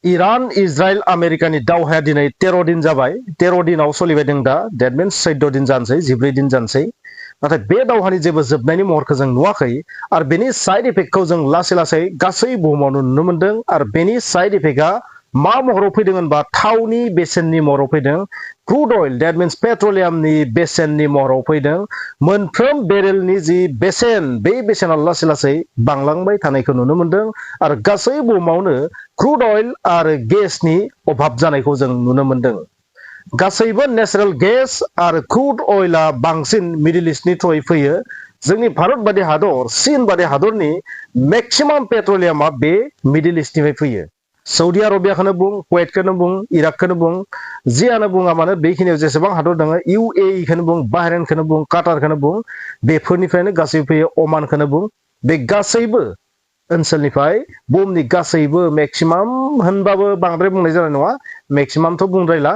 Iran, Israel, Americani दावहाया दिनै 13 दिन जाबाय 13 दिनाव सोलिबायदों दा that means 14 दिन जानसै 14 दिन जानसै नाथाय बे दावहानि जेबो जोबनायनि महरखौ जों नुवाखै आरो बेनि साइड इफेक्टखौ जों लासै लासै गासै बुहुमावनो नुनो मोनदों आरो बेनि साइड इफेक्टआ मा महराव फैदों होनबा थावनि बेसेननि महराव फैदों क्रुड अइल that means पेट्रलियामनि बेसेननि महराव फैदों मोनफ्रोम बेरेलनि जि बेसेन बे बेसेना लासै लासै बांलांबाय थानायखौ नुनो मोनदों आरो गासै बुहुमावनो क्रुड अइल आरो गेसनि अभाब जानायखौ जों नुनो मोनदों गासैबो नेचारेल गेस आरो क्रुड अइलआ बांसिन मिडिल इस्टनि थ्रुयै फैयो जोंनि भारत बादि हादर चीन बादि हादरनि मेक्सिमाम पेट्रलियामा बे मिडिल इस्टनिफ्राय फैयो सऊदी आरबियाखौनो बुं कुवेतखौनो बुं इराकखौनो बुं जियानो बुङा मानो बेखिनियाव जेसेबां हादर दङ UAE खौनो बुं बाहरेनखौनो बुं काटारखौनो बुं बेफोरनिफ्रायनो गासैबो फैयो अमानखौनो बुं बे गासैबो ओनसोलनिफ्राय बुहुमनि गासैबो मेक्सिमाम होनबाबो बांद्राय बुंनाय जानाय नङा मेक्सिमामथ' बुंद्रायला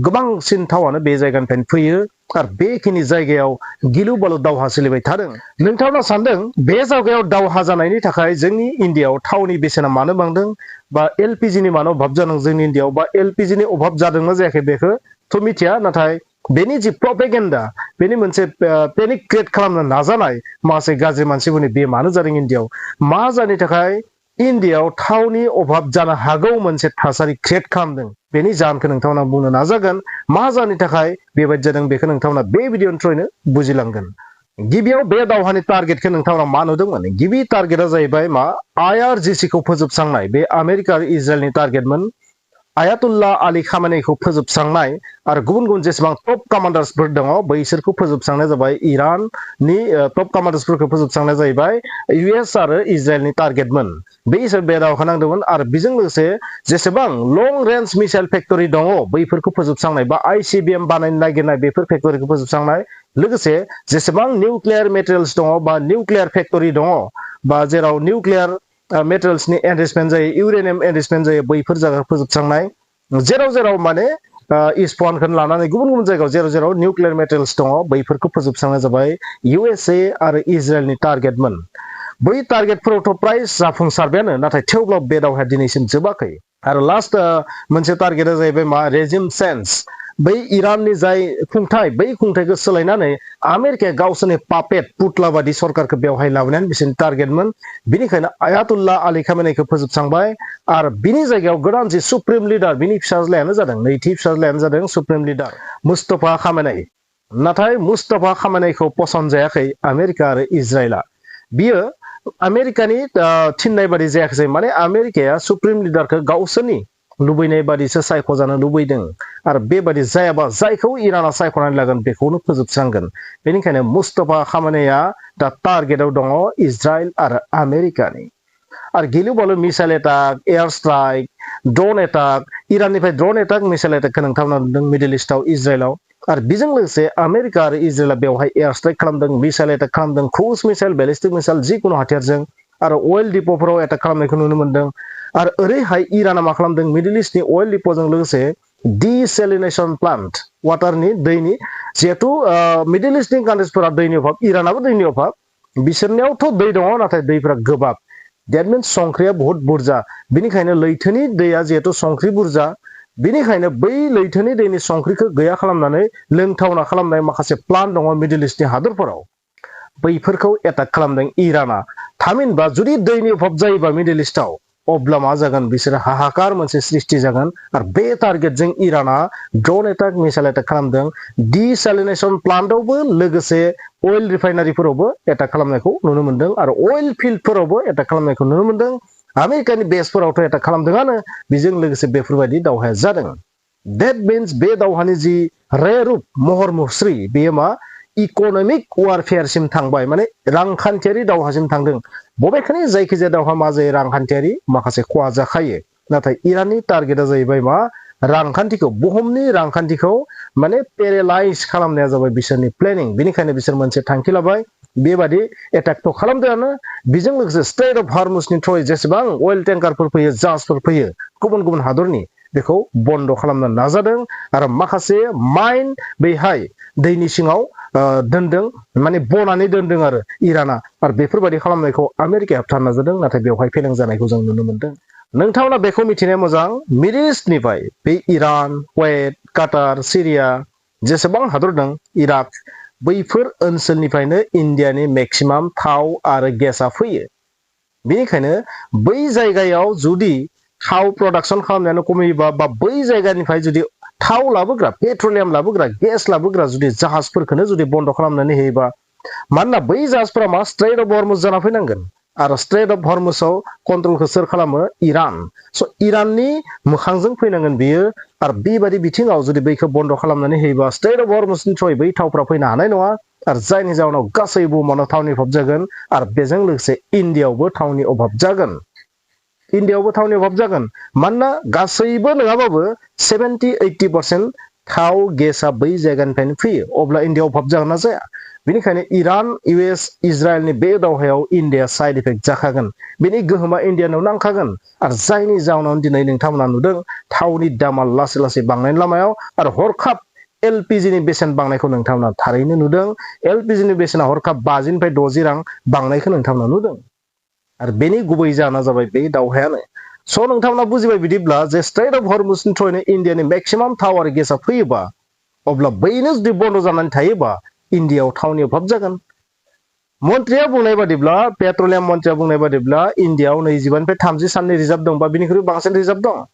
गोबांसिन थावानो बे जायगानिफ्रायनो फैयो आरो बेखिनि जायगायाव गिलु बालु दावहा सोलिबाय थादों नोंथाङा सानदों बे जायगायाव दावहा जानायनि थाखाय जोंनि इन्डियायाव थावनि बेसेना मानो बांदों बा LPG नि मानो अभाब जादों जोंनि इन्डियायाव बा LPG नि अभाब जादोंना जायाखै बेखौथ' मिथिया नाथाय बेनि जि प्रपेगेन्डा बेनि मोनसे पेनिक क्रिएट खालामनो नाजानाय माखासे गाज्रि मानसिफोरनि बे मानो जादों इन्डियायाव मा जानो थाखाय इन्डियायाव थावनि अभाब जानो हागौ मोनसे थासारि क्रिएट खालामदों बेनि जाहोनखौ नोंथांमोना बुंनो नाजागोन मा जानो थाखाय बेबायदि जादों बेखौ नोंथांमोना बे भिडिअनि थ्रुयैनो बुजिलांगोन गिबियाव बे दावहानि टारगेटखौ नोंथांमोना मा नुदोंमोन गिबि टारगेटआ जाहैबाय मा IRGC खौ फोजोबस्रांनाय बे आमेरिका आरो इजराइलनि टारगेटमोन आयातुल्लाह आली खामानिखौ फोजोबस्रांनाय आरो गुबुन गुबुन जेसेबां टप कामान्डार्सफोर दङ बैसोरखौ फोजोबस्रांनाय जाबाय इराननि टप कामान्डार्सफोरखौ फोजोबस्रांनाय जाहैबाय US आरो इजराइलनि टारगेटमोन बैसोर बे दावहाखौ नांदोंमोन आरो बेजों लोगोसे जेसेबां लं रेन्ज मिसाइल फेक्टरि दङ बैफोरखौ फोजोबस्रांनाय बा ICBM बानायनो नागिरनाय बेफोर फेक्टरिखौ फोजोबस्रांनाय लोगोसे जेसेबां निउक्लियार मेटेरियल्स दङ बा निउक्लियार फेक्टरि दङ बा जेराव निउक्लियार मेटेरियल्सनि एनरिचमेन्ट जायो इउरेनियाम एनरिचमेन्ट जायो बैफोर जायगाखौ फोजोबस्रांनाय जेराव जेराव माने इस्फानखौ लानानै गुबुन गुबुन जायगायाव जेराव जेराव निउक्लियार मेटेरियल्स दङ बैफोरखौ फोजोबस्रांनाय जाबाय USA आरो इजराइलनि टारगेटमोन बै टारगेटफोरावथ' प्राय जाफुंसारबायानो नाथाय थेवब्लाबो बे दावहाया दिनैसिम जोबाखै आरो लास्ट मोनसे टारगेटआ जाहैबाय मा रेजिम चेन्ज बै इराननि जाय खुंथाय बै खुंथायखौ सोलायनानै आमेरिकाया गावसोरनि पापेट पुतला बादि सरकारखौ बेवहाय लाबोनानै बिसोरनि टारगेटमोन बिनिखायनो आयातुल्लाह आली खामानिखौ फोजोबस्रांबाय आरो बिनि जायगायाव गोदान जि सुप्रिम लिडार बिनि फिसाज्लायानो जादों नैथि फिसाज्लायानो जादों सुप्रिम लिडार मुस्तफा खामेनेई नाथाय मुस्तफा खामेनेईखौ पसन्द जायाखै आमेरिका आरो इजराइलआ बियो आमेरिकानि थिननाय बादि जायाखै माने आमेरिकाया सुप्रिम लिडारखौ गावसोरनि लुबैनाय बादिसो सायख'जानो लुबैदों आरो बेबादि जायाबा जायखौ इराना सायख'नानै लागोन बेखौनो फोजोबस्रांगोन बेनिखायनो मुस्तफा खामेनेईआ दा टारगेटआव दङ इजराइल आरो आमेरिकानि आरो गिलु बालु missile attack air strike drawn attack इराननिफ्राय drawn attack missile एटाकखौ नोंथांमोना नुदों मिडल इस्टआव इजराइलाव आरो बेजों लोगोसे आमेरिका आरो इजराइला बेवहाय एयार स्ट्राइक खालामदों मिसाइल एटाक खालामदों क्रुज मिसाइल बेलिस्टिक मिसाइल जिखुनु हाथियारजों आरो अइल डिपोफोराव एटाक खालामनायखौ नुनो मोनदों आरो ओरैहाय इराना मा खालामदों मिडल इस्टनि अइल डिपोजों लोगोसे डिसेलिनेशन प्लान्ट वाटारनि दैनि जिहेथु मिडल इस्टनि कान्ट्रिसफोरा दैनि अभाब इरानाबो दैनि अभाब बिसोरनियावथ' दै दङ नाथाय दैफोरा गोबाब डेट मिन्स संख्रिया बहुत बुरजा बिनिखायनो लैथोनि दैया जिहेतु संख्रि बुरजा बिनिखायनो बै लैथोनि दैनि संख्रिखौ गैया खालामनानै लोंथावना खालामनाय माखासे प्लान दङ मिडल इस्टनि हादरफोराव बैफोरखौ एटाक खालामदों इराना थामहिनबा जुदि दैनि अभाब जायोबा मिडल इस्टआव अब्ला मा जागोन बिसोर हाहाकार मोनसे सृष्टि जागोन आरो बे टारगेटजों इराना ड्रन एटाक मिसाइल एटाक खालामदों डिसेलिनेशन प्लान्टआवबो लोगोसे अइल रिफाइनारिफोरावबो एटाक खालामनायखौ नुनो मोनदों आरो अइल फिल्डफोरावबो एटाक खालामनायखौ नुनो मोनदों आमेरिकानि बेसफोरावथ' एटाक खालामदोंआनो बेजों लोगोसे बेफोरबायदि दावहाया जादों डेट मिन्स बे दावहानि जि रे रुप महर मुस्रि बेयो मा इक'नमिक वारफेयारसिम थांबाय माने रांखान्थियारि दावहासिम थांदों बबेखानि जायखिजाया दावहा मा जायो रांखान्थियारि माखासे खहा जाखायो नाथाय इराननि टारगेटआ जाहैबाय मा रांखान्थिखौ बुहुमनि रांखान्थिखौ माने पेरेलाइज खालामनाया जाबाय बिसोरनि प्लेनिं बेनिखायनो बिसोर मोनसे थांखि लाबाय बेबादि एटाकथ' खालामदोंआनो बेजों लोगोसे स्ट्रेट अफ हार्मुसनि थ्रुयै जेसेबां अइल टेंकारफोर फैयो जाहाजफोर फैयो गुबुन गुबुन हादरनि बेखौ बन्द' खालामनो नाजादों आरो माखासे माइन बेहाय दैनि सिङाव दोनदों माने बनानै दोनदों आरो इराना आरो बेफोरबायदि खालामनायखौ आमेरिकाया होबथानो नाजादों नाथाय बेवहाय फेलें जानायखौ जों नुनो मोनदों नोंथांमोना बेखौ मिथिनाया मोजां मिडिल इस्टनिफ्राय बे इरान कुवेत काटार सिरिया जेसेबां हादर दं इराक बैफोर ओनसोलनिफ्रायनो इन्डियानि मेक्सिमाम थाव आरो गेसआ फैयो बेनिखायनो बै जायगायाव जुदि थाव प्रडाक्शन खालामनायानो खमायोबा बा बै जायगानिफ्राय जुदि थाव लाबोग्रा पेट्रलियाम लाबोग्रा गेस लाबोग्रा जुदि जाहाजफोरखौनो जुदि बन्द खालामनानै होयोबा मानोना बै जाहाजफोरा मा स्ट्रेट अफ हर्मुज जाना फैनांगोन आरो स्ट्रेट अफ हर्मुजआव कन्ट्रलखौ सोर खालामो इरान स' इराननि मोखांजों फैनांगोन बियो आरो बेबायदि बिथिङाव जुदि बैखौ बन्द खालामनानै होयोबा स्ट्रेट अफ हर्मुजनि थ्रुयै बै थावफ्रा फैनो हानाय नङा आरो जायनि जाउनाव गासै बुहुमावनो थावनि अभाब जागोन आरो बेजों लोगोसे इन्डियायावबो थावनि अभाब जागोन इन्डियायावबो थावनि अभाब जागोन मानोना गासैबो नङाबाबो 70-80% थाव गेसआ बै जायगानिफ्रायनो फैयो अब्ला इन्डियायाव अभाब जागोन ना जाया बेनिखायनो इरान इउएस इजराइलनि बे दावहायाव इन्डिया साइड इफेक्ट जाखागोन बेनि गोहोमा इन्डियानाव नांखागोन आरो जायनि जाउनाव दिनै नोंथांमोना नुदों थावनि दामा लासै लासै बांनायनि लामायाव आरो हरखाब एलपिजिनि बेसेन बांनायखौ नोंथांमोना थारैनो नुदों एलपिजिनि बेसेना हरखाब 50 निफ्राय 60 रां बांनायखौ नोंथांमोना नुदों आरो बेनि गुबै जाहोना जाबाय बे दावहायानो स' नोंथांमोना बुजिबाय बिदिब्ला जे स्ट्रेट अफ हर्मुजनि थ्रुयैनो इन्डियानि मेक्सिमाम थाव आरो गेसआ फैयोबा अब्ला बैनो जुदि बन्द जानानै थायोबा इन्डियायाव थावनि अभाब जागोन मन्त्रिया बुंनाय बादिब्ला पेट्रलियाम मन्त्रिया बुंनाय बादिब्ला इन्डियायाव 25निफ्राय 30 साननि रिजार्भ दं बा बिनिख्रुइ बांसिन रिजार्भ दं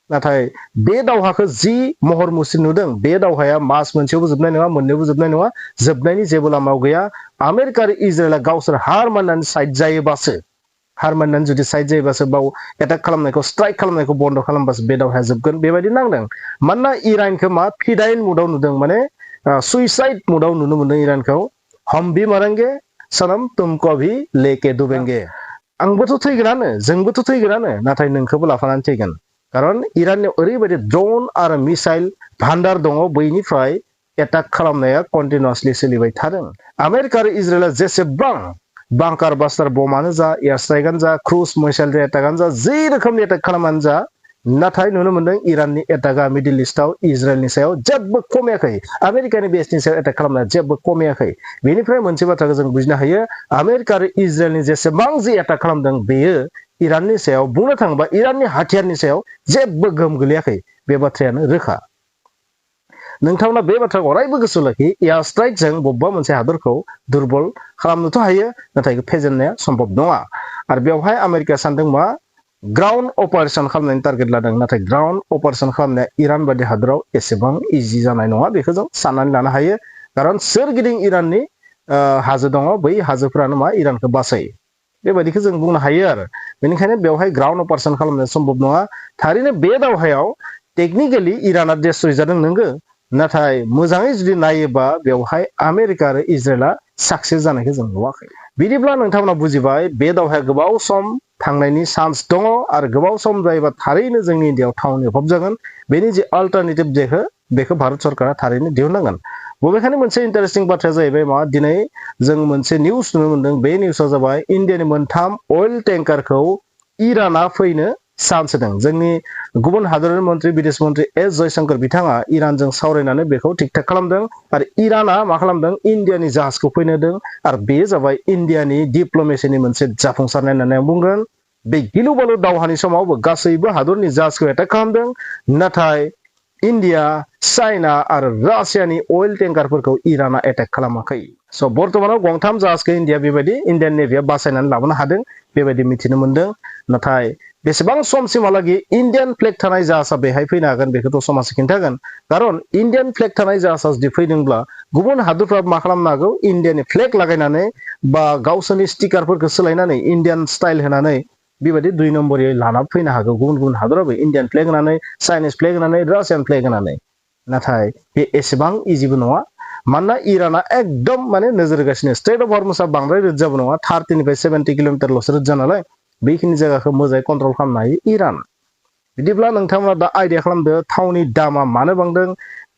नाथाय बे दावहाखौ जि महर मुस्रि नुदों बे दावहाया मास मोनसेयावबो जोबनाय नङा मोननैयावबो जोबनाय नङा जोबनायनि जेबो लामायाव गैया आमेरिका आरो इजराइला गावसोर हार मानिनानै साइड जायोबासो हार मानिनानै जुदि साइड जायोबासो बाव एटाक खालामनायखौ स्ट्राइक खालामनायखौ बन्द खालामबासो बे दावहाया जोबगोन बेबायदि नांदों मानोना इरानखौ मा फिदाइन मुडआव नुदों माने सुइसाइड मुडआव नुनो मोनदों इरानखौ हम भी मरेंगे सनम तुमको भी लेके डुबेंगे आंबोथ' थैगोनानो जोंबोथ' थैगोनानो नाथाय नोंखौबो लाफानानै थैगोन खारन इराननियाव ओरैबायदि ड्रन आरो मिसाइल भान्डार दङ बैनिफ्राय एटाक खालामनाया कन्टिनिउसलि सोलिबाय थादों आमेरिका आरो इजराइला जेसेबां बांकार बास्टार बमानो जा एयार स्ट्राइकआनो जा क्रुज मिसाइल एटाकआनो जा जे रोखोमनि एटाक खालामानो जा नाथाय नुनो मोनदों इराननि एटाकआ मिडिल इस्टआव इजराइलनि सायाव जेबो खमायाखै आमेरिकानि बेसनि सायाव एटाक खालामनाया जेबो खमायाखै बेनिफ्राय मोनसे बाथ्राखौ जों बुजिनो हायो आमेरिका आरो इजराइलनि जेसेबां जे एटाक खालामदों बेयो इराननि सायाव बुंनो थाङोबा इराननि हाथियारनि सायाव जेबो गोहोम गोलैयाखै बे बाथ्रायानो रोखा नोंथांमोना बे बाथ्राखौ अरायबो गोसो लाखि एयार स्ट्राइकजों बबेबा मोनसे हादरखौ दुर्बल खालामनोथ' हायो नाथाय फेजेननाया सम्भब नङा आरो बेवहाय आमेरिकाया सानदों मा ग्राउन्ड अपारेशन खालामनायनि टारगेट लादों नाथाय ग्राउन्ड अपारेशन खालामनाया इरान बायदि हादराव एसेबां इजि जानाय नङा बेखौ जों साननानै लानो हायो खारन सोरगिदिं इराननि हाजो दङ बै हाजोफ्रानो मा इरानखौ बासायो बेबायदिखौ जों बुंनो हायो आरो बेनिखायनो बेवहाय ग्राउन्ड अपारेशन खालामनाया सम्भब नङा थारैनो बे दावहायाव टेकनिकेलि इराना डेस्ट्रय जादों नोंगो नाथाय मोजाङै जुदि नायोबा बेवहाय आमेरिका आरो इजराइला साक्सेस जानायखौ जों नुवाखै बिदिब्ला नोंथांमोना बुजिबाय बे दावहाया गोबाव सम थांनायनि चान्स दङ आरो गोबाव सम जायोबा थारैनो जोंनि इन्डियायाव थावनि अभाब जागोन बेनि जे अल्टारनेटिभ बेखौ भारत सरकारा थारैनो दिहुननांगोन बबेखानि मोनसे इन्टारेस्टिं बाथ्राया जाहैबाय मा दिनै जों मोनसे निउस नुनो मोनदों बे निउसआ जाबाय इन्डियानि मोनथाम अइल टेंकारखौ इराना फैनो चान्स होदों जोंनि गुबुन हादरनि मन्त्रि बिदेश मन्त्रि एस जयशंकर बिथाङा इरानजों सावरायनानै बेखौ थिक थाक खालामदों आरो इराना मा खालामदों इन्डियानि जाहाजखौ फैनो होदों आरो बेयो जाबाय इन्डियानि डिप्ल'मेसिनि मोनसे जाफुंसारनाय होननानै आं बुंगोन बे गिलु बालु दावहानि समावबो गासैबो हादरनि जाहाजखौ एटाक खालामदों नाथाय इन्डिया चाइना आरो रासियानि अइल टेंकारफोरखौ इराना एटाक खालामाखै स' बर्तमानाव गंथाम जाहाजखौ इन्डिया बेबायदि इन्डियान नेभिया बासायनानै लाबोनो हादों बेबायदि मिथिनो मोनदों नाथाय बेसेबां समसिमहालागै इन्डियान फ्लेग थानाय जाहाजा बेहाय फैनो हागोन बेखौथ' समाजा खिन्थागोन खारन इन्डियान फ्लेग थानाय जाहाजा जुदि फैदोंब्ला गुबुन हादरफ्रा मा खालामनो हागौ इन्डियानि फ्लेग लागायनानै बा गावसोरनि स्टिकारफोरखौ सोलायनानै इन्डियान स्टाइल होनानै बेबायदि 2 नम्बरै लाना फैनो हागौ गुबुन गुबुन हादरावबो इन्डियान फ्लेग होनानै चाइनिस फ्लेग होनानै रासियान फ्लेग होनानै नाथाय बे एसेबां इजिबो नङा मानोना इराना एकदम माने नोजोर होगासिनो स्ट्रेट अफ हर्मुजआ बांद्राय रोजाबो नङा 30 निफ्राय 70 किल'मिटारल'सो रोजा नालाय बेखिनि जायगाखौ मोजाङै कन्ट्रल खालामनो हायो इरान बिदिब्ला नोंथांमोना दा आइडिया खालामदो थावनि दामा मानो बांदों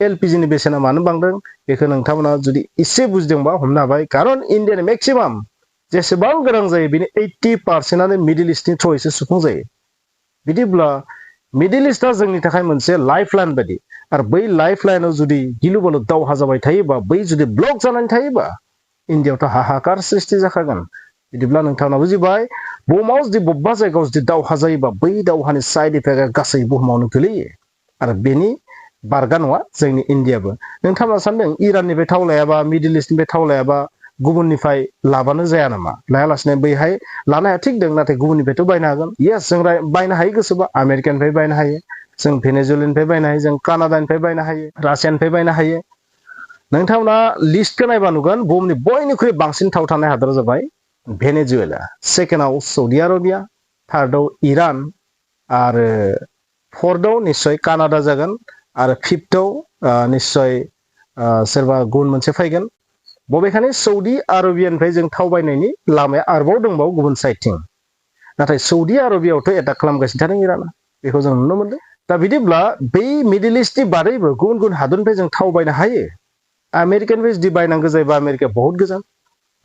एलपिजिनि बेसेना मानो बांदों बेखौ नोंथांमोना जुदि एसे बुजिदोंबा हमनो हाबाय खारन इन्डियानि मेक्सिमाम जेसेबां गोनां जायो बिनि 80%आनो मिडिल इस्टनि थ्रुयैसो सुफुं जायो बिदिब्ला मिडिल इस्टआ जोंनि थाखाय मोनसे लाइफ लाइन बायदि आरो बै लाइफ लाइनाव जुदि गिलु बालु दावहा जाबाय थायोबा बै जुदि ब्लक जानानै थायोबा इन्डियायावथ' हाहाकार सृष्टि जाखागोन बिदिब्ला नोंथांना बुजिबाय बुहुमाव जुदि बबेबा जायगायाव जुदि दावहा जायोबा बै दावहानि साइड इफेक्टआ गासै बुहुमावनो गोलैयो आरो बेनि बारगा नङा जोंनि इन्डियाबो नोंथाङा सानदों इराननिफ्राय थाव लायाबा मिडल इस्टनिफ्राय थाव लायाबा गुबुननिफ्राय लाबानो जाया नामा लायालासिनो बैहाय लानो हाया थिग दं नाथाय गुबुननिफ्रायथ' बायनो हागोन येस जों बायनो हायो गोसोबा आमेरिकानिफ्राय बायनो हायो जों भेनेजुएलानिफ्राय बायनो हायो जों कानाडानिफ्राय बायनो हायो रासियानिफ्राय बायनो हायो नोंथांमोना लिस्टखौ नायबा नुगोन बुहुमनि बयनिख्रुइ बांसिन थाव थानाय हादरा जाबाय भेनेजुएला सेकेन्डआव सौदि आरबिया थार्डआव इरान आरो फोर्थआव निश्चय कानाडा जागोन आरो फिफ्थआव निश्चय सोरबा गुबुन मोनसे फैगोन बबेखानि सौदि आरबियानिफ्राय जों थाव बायनायनि लामाया आरोबाव दंबावो गुबुन साइडथिं नाथाय सौदि आरबियावथ' एटाक खालामगासिनो थादों इराना बेखौ जों नुनो मोनदों दा बिदिब्ला बै मिडल इस्टनि बादैबो गुबुन गुबुन हादरनिफ्राय जों थाव बायनो हायो आमेरिकानिफ्राय जुदि बायनांगौ जायोबा आमेरिकाया बहुत गोजान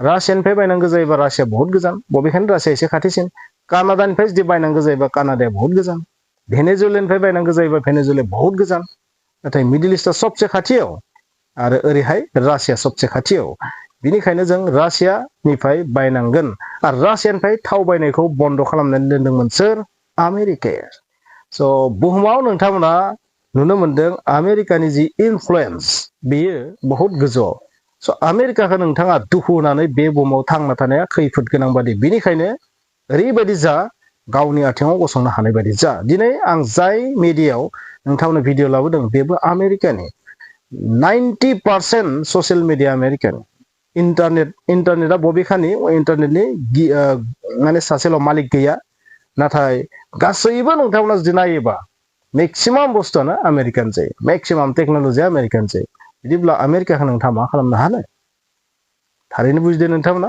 रासियानिफ्राय बायनांगौ जायोबा रासिया बहुत गोजान बबेखानि रासिया एसे खाथिसिन कानाडानिफ्राय जुदि बायनांगौ जायोबा कानाडाया बहुत गोजान भेनेजुएलानिफ्राय बायनांगौ जायोबा भेनेजुएलाया बहुत गोजान नाथाय मिडल इस्टआ सबसे खाथियाव आरो ओरैहाय रासिया सबसे खाथियाव बिनिखायनो जों रासियानिफ्राय बायनांगोन आरो रासियानिफ्राय थाव बायनायखौ बन्द' खालामनानै दोनदोंमोन सोर आमेरिकाया स' बुहुमाव नोंथांमोना नुनो मोनदों आमेरिकानि जि इनफ्लुयेन्स बेयो बहुत गोजौआव स' आमेरिकाखौ नोंथाङा दुखु होनानै बे बुहुमाव थांना थानाया खैफोद गोनां बादि बिनिखायनो ओरैबायदि जा गावनि आथिङाव गसंनो हानाय बायदि जा दिनै आं जाय मिडियायाव नोंथांनो भिडिअ लाबोदों बेबो आमेरिकानि 90% ससियेल मिडिया आमेरिकानि इन्टारनेटआ बबेखानि इन्टारनेटनि माने सासेल' मालिक गैया नाथाय गासैबो नोंथांमोना जुदि नायोबा मेक्सिमाम बुस्थुआनो आमेरिकान जायो मेक्सिमाम टेक्न'लजिया आमेरिकान जायो बिदिब्ला आमेरिकाखौ नोंथाङा मा खालामनो हानो थारैनो बुजिदो नोंथांमोना